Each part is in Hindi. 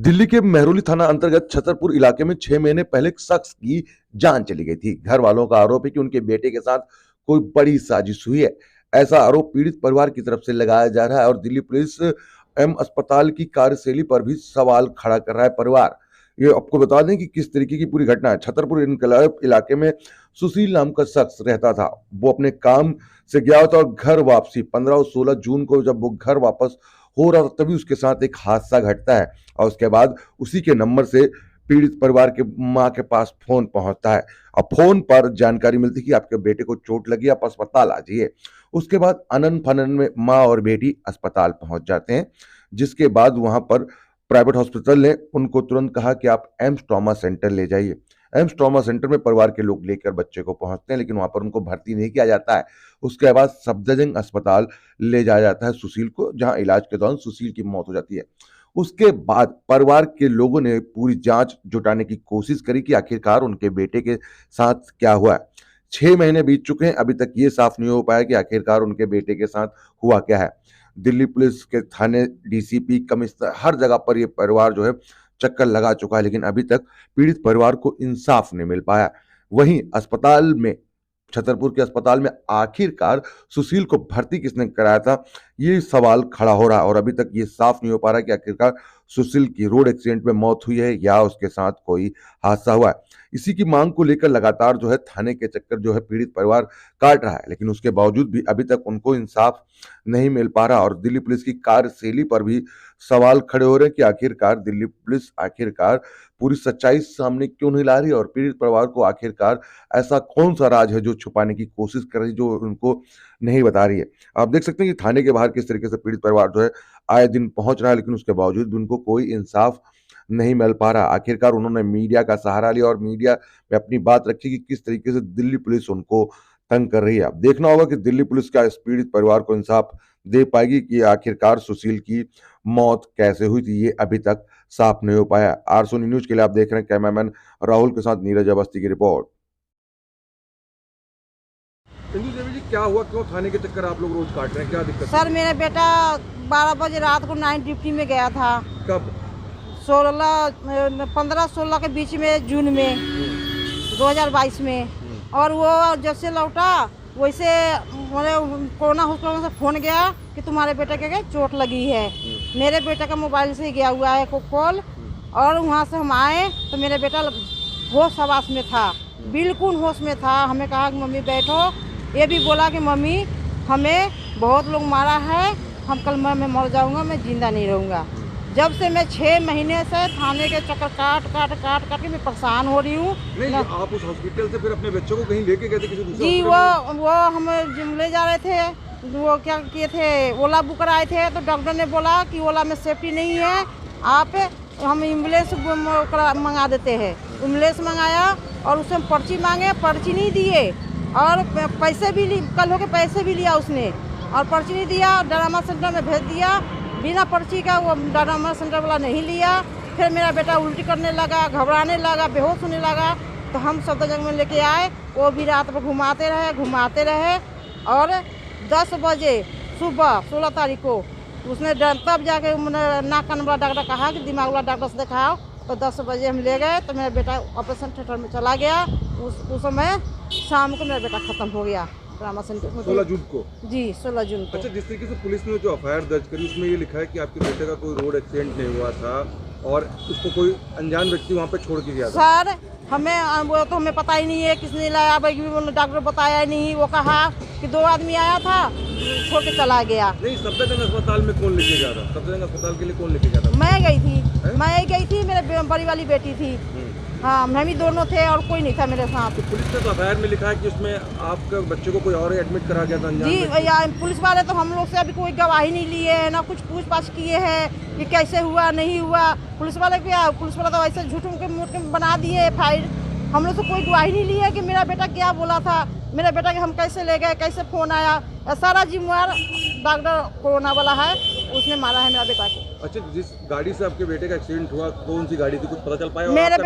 दिल्ली के मेहरौली थाना अंतर्गत छतरपुर इलाके में 6 महीने पहले एक शख्स की जान चली गई थी। घर वालों का आरोप है कि उनके बेटे के साथ कोई बड़ी साजिश हुई है। ऐसा आरोप पीड़ित परिवार की तरफ से लगाया जा रहा है और दिल्ली पुलिस अस्पताल की कार्यशैली पर भी सवाल खड़ा कर रहा है परिवार। ये आपको बता दें कि किस तरीके की पूरी घटना है। छतरपुर इनकलाब इलाके में सुशील नाम का शख्स रहता था। वो अपने काम से गया था और घर वापसी 15 और 16 जून को जब वो घर वापस हो रहा था तभी उसके साथ एक हादसा घटता है और उसके बाद उसी के नंबर से पीड़ित परिवार के मां के पास फोन पहुंचता है और फोन पर जानकारी मिलती है कि आपके बेटे को चोट लगी, आप अस्पताल आ जाइए। उसके बाद अनन फनन में मां और बेटी अस्पताल पहुंच जाते हैं, जिसके बाद वहां पर प्राइवेट हॉस्पिटल ने उनको तुरंत कहा कि आप एम्स ट्रॉमा सेंटर ले जाइए। एम्स ट्रॉमा सेंटर में परिवार के लोग लेकर बच्चे को पहुंचते हैं, लेकिन वहां पर उनको भर्ती नहीं किया जाता है। उसके बाद सफदरजंग अस्पताल ले जाया जाता है सुशील को, जहां इलाज के दौरान सुशील की मौत हो जाती है। उसके बाद परिवार के लोगों ने पूरी जांच जुटाने की कोशिश करी कि आखिरकार उनके बेटे के साथ क्या हुआ है। 6 महीने बीत चुके हैं, अभी तक ये साफ नहीं हो पाया कि आखिरकार उनके बेटे के साथ हुआ क्या है। दिल्ली पुलिस के थाने, डीसीपी, कमिश्नर, हर जगह पर ये परिवार जो है चक्कर लगा चुका है, लेकिन अभी तक पीड़ित परिवार को इंसाफ नहीं मिल पाया। वहीं अस्पताल में, छतरपुर के अस्पताल में आखिरकार सुशील को भर्ती किसने कराया था, ये सवाल खड़ा हो रहा है और अभी तक ये साफ नहीं हो पा रहा कि आखिरकार सुशील की रोड एक्सीडेंट में मौत हुई है या उसके साथ कोई हादसा हुआ है। इसी की मांग को लेकर लगातार जो है थाने के चक्कर जो है पीड़ित परिवार काट रहा है, लेकिन उसके बावजूद भी अभी तक उनको इंसाफ नहीं मिल पा रहा और दिल्ली पुलिस की कार्यशैली पर भी सवाल खड़े हो रहे हैं कि आखिरकार दिल्ली पुलिस आखिरकार पूरी सच्चाई सामने क्यों नहीं ला रही और पीड़ित परिवार को आखिरकार ऐसा कौन सा राज है जो छुपाने की कोशिश कर रही है, जो उनको नहीं बता रही है। आप देख सकते हैं कि थाने के बाहर किस तरीके से पीड़ित परिवार जो है आए दिन पहुंच रहा है, लेकिन उसके बावजूद भी उनको कोई इंसाफ नहीं मिल पा रहा। आखिरकार उन्होंने मीडिया का सहारा लिया और मीडिया में अपनी बात रखी कि किस तरीके से दिल्ली पुलिस उनको तंग कर रही है। अब देखना होगा कि दिल्ली पुलिस का इस पीड़ित परिवार को इंसाफ दे पाएगी कि आखिरकार सुशील की मौत कैसे हुई थी, ये अभी तक साफ नहीं हो पाया। आर सोनी न्यूज के लिए आप देख रहे हैं कैमरामैन राहुल के साथ नीरज अवस्थी की रिपोर्ट। संजू देवी जी, क्या हुआ, क्यों थाने के चक्कर आप लोग रोज काट रहे हैं, क्या दिक्कत? सर, मेरा बेटा 12 बजे रात को नाइट ड्यूटी में गया था। कब? 15-16 के बीच में, जून में 2022 में। और वो जैसे लौटा वैसे कोरोना हॉस्पिटल से फोन गया कि तुम्हारे बेटे के चोट लगी है। मेरे बेटे का मोबाइल से गया हुआ है कॉल, और वहाँ से हम आए तो मेरा बेटा होश हवास में था, बिल्कुल होश में था। हमें कहा कि मम्मी बैठो, ये भी बोला कि मम्मी हमें बहुत लोग मारा है, हम कल मैं मर जाऊंगा, मैं जिंदा नहीं रहूँगा। जब से मैं 6 महीने से थाने के चक्कर काट के मैं परेशान हो रही हूँ। नहीं, आप उस हॉस्पिटल से फिर अपने बच्चों को कहीं लेके गए थे किसी दूसरे? जी, वो हम जिम ले जा रहे थे, वो क्या किए थे, ओला बुक कराए थे, तो डॉक्टर ने बोला कि ओला में सेफ्टी नहीं है, आप हम एम्बुलेंस मंगा देते हैं। एम्बुलेंस मंगाया और उसमें पर्ची मांगे, पर्ची नहीं दिए और पैसे भी कल हो के पैसे भी लिया उसने और पर्ची नहीं दिया। ड्रामा सेंटर में भेज दिया बिना पर्ची का, वो ड्रामा सेंटर वाला नहीं लिया। फिर मेरा बेटा उल्टी करने लगा, घबराने लगा, बेहोश होने लगा, तो हम सफदरजंग में लेके आए। वो भी रात भर घुमाते रहे और 10 बजे सुबह 16 तारीख को उसने तब जाके नाक कान वाला डॉक्टर कहा कि दिमाग वाला डॉक्टर से दिखाओ, तो 10 बजे हम ले गए तो मेरा बेटा ऑपरेशन थिएटर में चला गया। उस समय शाम को मेरा बेटा खत्म हो गया ड्रामा सेंटर में। 16 जून को? जी, 16 जून को। अच्छा, जिस तरीके से पुलिस ने जो एफआईआर दर्ज करी उसमें ये लिखा है कि आपके बेटे का कोई रोड एक्सीडेंट नहीं हुआ था और उसको कोई अनजान व्यक्ति वहाँ पे छोड़ के गया था। सर, वो तो हमें पता ही नहीं है किसने लाया, डॉक्टर बताया ही नहीं। वो कहा कि 2 आदमी आया था, छोड़ के चला गया। नहीं, सफदरजंग अस्पताल में कौन लेके गया था? सफदरजंग अस्पताल के लिए कौन लेके गया था? मैं गई थी, मेरे बड़ी वाली बेटी थी। हाँ, हम ही दोनों थे और कोई नहीं था मेरे साथ। तो पुलिस ने तो एफआईआर में लिखा है कि उसमें आपके बच्चे को कोई और एडमिट करा गया था अनजान जी। में। पुलिस वाले तो हम लोग से अभी कोई गवाही नहीं लिए है, ना कुछ पूछताछ किए हैं कि कैसे हुआ नहीं हुआ। पुलिस वाले तो ऐसे झूठ मूठ के बना दिए एफआईआर। हम लोग से कोई गवाही नहीं ली है कि मेरा बेटा क्या बोला था, मेरे बेटा के हम कैसे ले गए, कैसे फोन आया। सारा जिम्मेवार डॉक्टर कोरोना वाला है, उसने मारा है मेरा बेटा को। अच्छा, जिस गाड़ी से आपके बेटे का एक्सीडेंट हुआ कौन सी गाड़ी थी, कुछ पता चल पाया? मेरे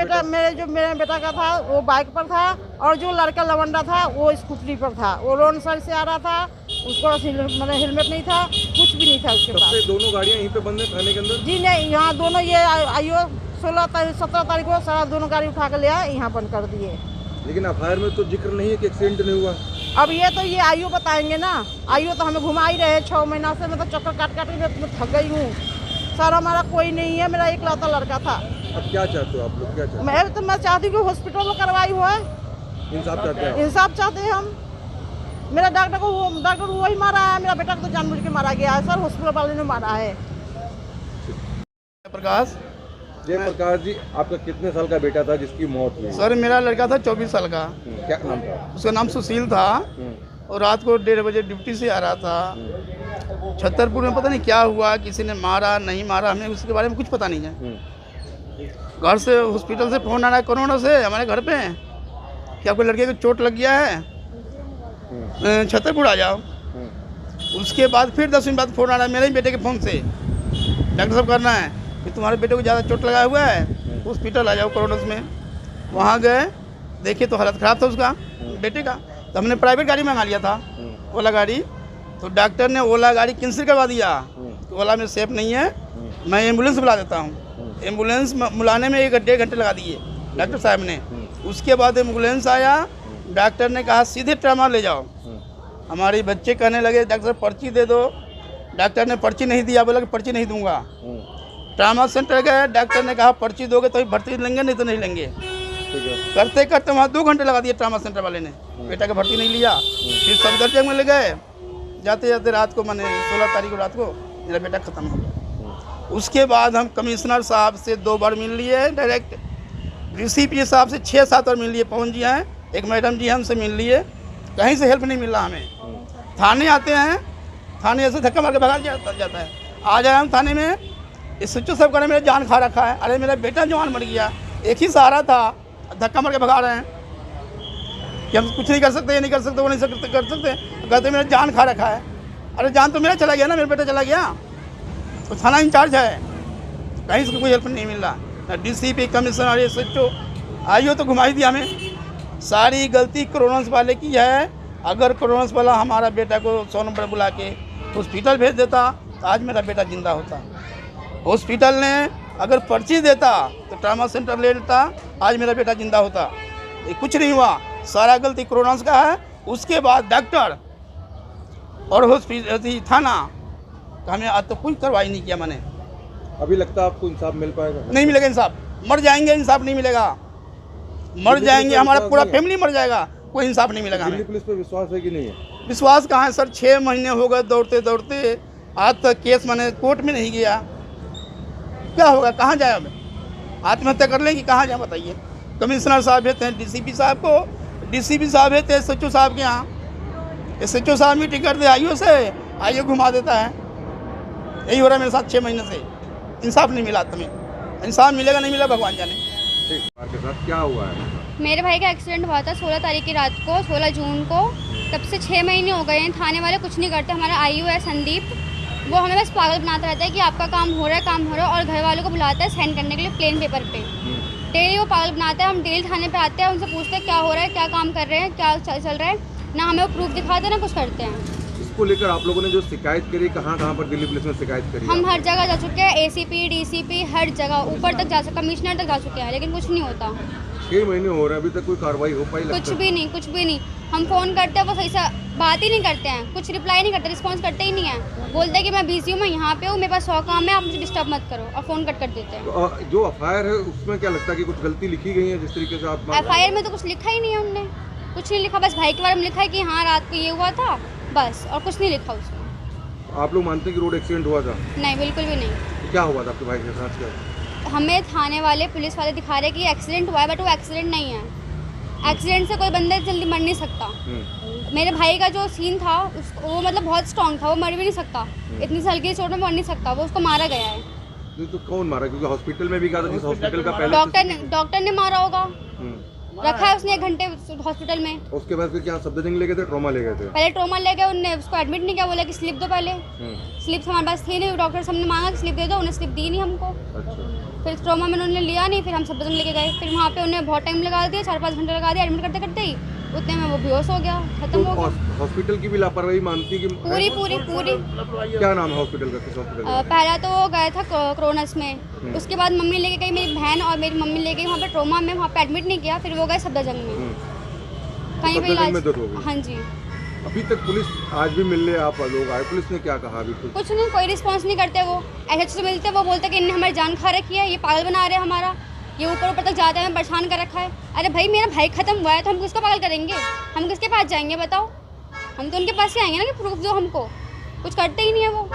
बेटा का था वो बाइक पर था और जो लड़का लवंडा था वो स्कूटरी पर था। वो रोड साइड से आ रहा था उसको मतलब हेलमेट नहीं था, कुछ भी नहीं था उसके तब पास। से दोनों गाड़ियां यहीं पे बंद है थाने के अंदर? जी नहीं, यहाँ दोनों ये आईओ 17 तारीख को सारा दोनों गाड़ी उठा कर ले आए, यहाँ बंद कर दिए। लेकिन एफआईआर में तो जिक्र नहीं है कि एक्सीडेंट नहीं हुआ। अब ये तो ये आईओ बताएंगे ना, आईओ तो हमें घुमा ही रहे हैं 6 महीना से, मैं तो चक्कर काट काट के मैं थक गई हूँ। सर हमारा कोई नहीं है, मेरा इकलौता लड़का था। अब क्या चाहते हो आप लोग, क्या चाहते मैं चाहती हूँ कि हॉस्पिटल में करवाई हुआ है, हो? इंसाफ चाहते हैं आप? इंसाफ चाहते हैं हम। मेरा डॉक्टर वही मारा है, मेरा बेटा को तो जानबूझ के मारा गया है सर, हॉस्पिटल वाले ने मारा है। प्रकाश जयप्रकाश जी, आपका कितने साल का बेटा था जिसकी मौत हुई? सर, मेरा लड़का था 24 साल का। क्या नाम था? उसका नाम सुशील था और रात को 1:30 बजे ड्यूटी से आ रहा था। छतरपुर में पता नहीं क्या हुआ, किसी ने मारा नहीं मारा, हमें उसके बारे में कुछ पता नहीं है। घर से हॉस्पिटल से फोन आ रहा है कोरोना से हमारे घर पे कि आपके लड़के को चोट लग गया है, छतरपुर आ जाओ। उसके बाद फिर 10 मिनट बाद फ़ोन आ रहा है मेरे ही बेटे के फ़ोन से, डॉक्टर साहब करना है कि तुम्हारे बेटे को ज़्यादा चोट लगा हुआ है, हॉस्पिटल आ जाओ कोरोना में। वहाँ गए, देखे तो हालत ख़राब था उसका बेटे का, तो हमने प्राइवेट गाड़ी मंगा लिया था, ओला गाड़ी। तो डॉक्टर ने ओला गाड़ी कैंसिल करवा दिया, ओला में सेफ नहीं है, मैं एम्बुलेंस बुला देता हूँ। एम्बुलेंस बुलाने में 1-1.5 घंटे लगा दिए डॉक्टर साहब ने। उसके बाद एम्बुलेंस आया, डॉक्टर ने कहा सीधे ट्रामा ले जाओ। हमारे बच्चे कहने लगे डॉक्टर साहब पर्ची दे दो, डॉक्टर ने पर्ची नहीं दिया, बोला कि पर्ची नहीं दूंगा। ट्रामा सेंटर गए, डॉक्टर ने कहा पर्ची दोगे तो ही भर्ती लेंगे, नहीं तो नहीं लेंगे। करते करते वहाँ 2 घंटे लगा दिए ट्रामा सेंटर वाले ने, बेटा का भर्ती नहीं लिया। फिर सफदरजंग में ले गए, जाते जाते रात को मैंने 16 तारीख को रात को मेरा बेटा ख़त्म हो गया। उसके बाद हम कमिश्नर साहब से 2 बार मिल लिए, डायरेक्ट DCP साहब से 6-7 बार मिल लिए, पहुँच गए हैं। एक मैडम जी हमसे मिल लिए, कहीं से हेल्प नहीं मिल रहा हमें। थाने आते हैं, थाने ऐसे धक्का मार के भगा जाता है। आ जाए हम थाने में, इस SHO साहब का मेरा जान खा रखा है। अरे मेरा बेटा जवान मर गया, एक ही सहारा था, धक्का मार के भगा रहे हैं कि हम कुछ नहीं कर सकते, ये नहीं कर सकते, वो नहीं कर सकते। कहते मेरा जान खा रखा है। अरे जान तो मेरा चला गया ना, मेरा बेटा चला गया, तो थाना इंचार्ज है, कहीं से कोई हेल्प नहीं मिल रहा। ना DCP, कमिश्नर, SHO, आईओ तो घुमा ही दिया हमें। सारी गलती कोरोना वाले की है। अगर कोरोना वाला हमारा बेटा को 100 नंबर बुला के हॉस्पिटल भेज देता तो आज मेरा बेटा जिंदा होता। हॉस्पिटल ने अगर पर्ची देता तो ट्रामा सेंटर ले लेता, आज मेरा बेटा जिंदा होता। ये कुछ नहीं हुआ, सारा गलती कोरोना का है। उसके बाद डॉक्टर और हॉस्पिटल थाना का हमें आज तो कोई कार्रवाई नहीं किया मैंने। अभी लगता है आपको इंसाफ मिल पाएगा? नहीं मिलेगा इंसाफ, मर जाएंगे, इंसाफ नहीं मिलेगा, मर जाएंगे, हमारा पूरा फैमिली मर जाएगा, कोई इंसाफ नहीं मिलेगा दिल्ली हमें। पुलिस पे विश्वास है कि नहीं है? विश्वास कहाँ है सर, 6 महीने हो गए दौड़ते दौड़ते, आज तक केस मैंने कोर्ट में नहीं गया। क्या होगा, कहाँ जाए, अब आत्महत्या कर लेंगे, कहाँ जाए बताइए। कमिश्नर साहब भेजते हैं DCP साहब को, DCP साहब भेजते हैं SHO साहब के यहाँ, SHO साहब मीटिंग करते आईओ से, आईओ घुमा देता है। यही हो रहा है मेरे साथ 6 महीने से, इंसाफ नहीं मिला। तुम्हें इंसाफ मिलेगा नहीं मिलेगा भगवान जाने। आपके साथ क्या हुआ है? मेरे भाई का एक्सीडेंट हुआ था 16 तारीख की रात को, 16 जून को। तब से 6 महीने हो गए हैं, थाने वाले कुछ नहीं करते। हमारा आईओ है संदीप, वो हमें बस पागल बनाता रहता है कि आपका काम हो रहा है, काम हो रहा है, और घर वालों को बुलाता है साइन करने के लिए प्लेन पेपर पे। डेली वो पागल बनाता है। हम डेली थाने पे आते हैं, उनसे पूछते हैं क्या हो रहा है, क्या काम कर रहे हैं, क्या चल रहा है। ना हमें वो प्रूफ दिखाते हैं, ना कुछ करते हैं। इसको लेकर आप लोगों ने जो शिकायत करी, कहाँ कहाँ पर दिल्ली पुलिस में शिकायत करी? हम हर जगह जा चुके हैं, ACP, DCP, हर जगह ऊपर तक जा चुके, कमिश्नर तक जा चुके हैं, लेकिन कुछ नहीं होता। 6 महीने हो रहे हैं, अभी तक कोई कार्रवाई हो पाई? कुछ भी नहीं, कुछ भी नहीं। हम फ़ोन करते हैं, वो सही से बात ही नहीं करते हैं, कुछ रिप्लाई नहीं करते, रिस्पांस करते ही नहीं है। बोलते हैं कि मैं बिजी हूँ, मैं यहाँ पे हूँ, मेरे पास 100 काम है, आप मुझे डिस्टर्ब मत करो, और फ़ोन कट कर देते हैं। तो जो एफआईआर है उसमें क्या लगता है कि कुछ गलती लिखी गई है जिस तरीके से आप? FIR में तो कुछ लिखा ही नहीं है, उनने कुछ नहीं लिखा, बस भाई के बारे में लिखा है कि हाँ रात को ये हुआ था, बस, और कुछ नहीं लिखा उसमें। आप लोग मानते हैं कि रोड एक्सीडेंट हुआ था? नहीं, बिल्कुल भी नहीं। तो क्या हुआ था आपके भाई के साथ? क्या हमें थाने वाले, पुलिस वाले दिखा रहे कि एक्सीडेंट हुआ है, बट वो एक्सीडेंट नहीं है। एक्सीडेंट से कोई बंदा जल्दी मर नहीं सकता। मेरे भाई का जो सीन था वो मतलब बहुत स्ट्रॉन्ग था, वो मर भी नहीं सकता, इतनी हल्की चोट में मर नहीं सकता, वो उसको मारा गया है। तो कौन मारा? क्योंकि हॉस्पिटल में भी कहा था, जिस हॉस्पिटल का पहले डॉक्टर ने मारा होगा, रखा है उसने 1 घंटे हॉस्पिटल में। उसके बाद फिर क्या सफदरजंग ले गए थे, ट्रॉमा ले गए थे? पहले ट्रॉमा ले गए, उन्होंने उसको एडमिट नहीं किया, बोला कि स्लिप दो पहले। स्लिप हमारे पास थी नहीं, डॉक्टर से हमने मांगा कि स्लिप दे दो, उन्हें स्लिप दी नहीं हमको। अच्छा। फिर ट्रॉमा में उन्होंने लिया नहीं, फिर हम सफदरजंग लेके गए, फिर वहाँ पे उन्हें बहुत टाइम लगा दिया, 4-5 घंटे लगा दिया एडमिट करते करते ही। उतने में वो बेहोश हो गया, खत्म हो तो गया। हॉस्पिटल की भी लापरवाही मानती है कि पूरी पूरी पूरी। क्या नाम है हॉस्पिटल का, किस हॉस्पिटल का? पहला तो वो गया था क्रोनस में, उसके बाद मम्मी लेके गई, मेरी बहन और मेरी मम्मी ले गई वहाँ पे ट्रोमा में, वहाँ पे एडमिट नहीं किया, फिर वो गए सफदरजंग में कहीं पे सफदरजंग में इलाज। दर्द हो गई। हाँ जी। अभी तक पुलिस आज भी मिलने आप लोग आए, पुलिस ने क्या कहा अभी कुछ? कुछ नहीं, कोई रिस्पांस नहीं करते वो। एसएचओ से मिलते वो बोलते कि इनने हमारी जान खा रखी है, ये पागल बना रहे हैं हमारा, ये ऊपर ऊपर तक जाते हैं, परेशान कर रखा है। अरे भाई मेरा भाई खत्म हुआ है तो हम किसको पागल करेंगे, हम किसके पास जाएंगे बताओ? हम तो उनके पास ही आएंगे ना कि प्रूफ दो हमको, कुछ करते ही नहीं है वो।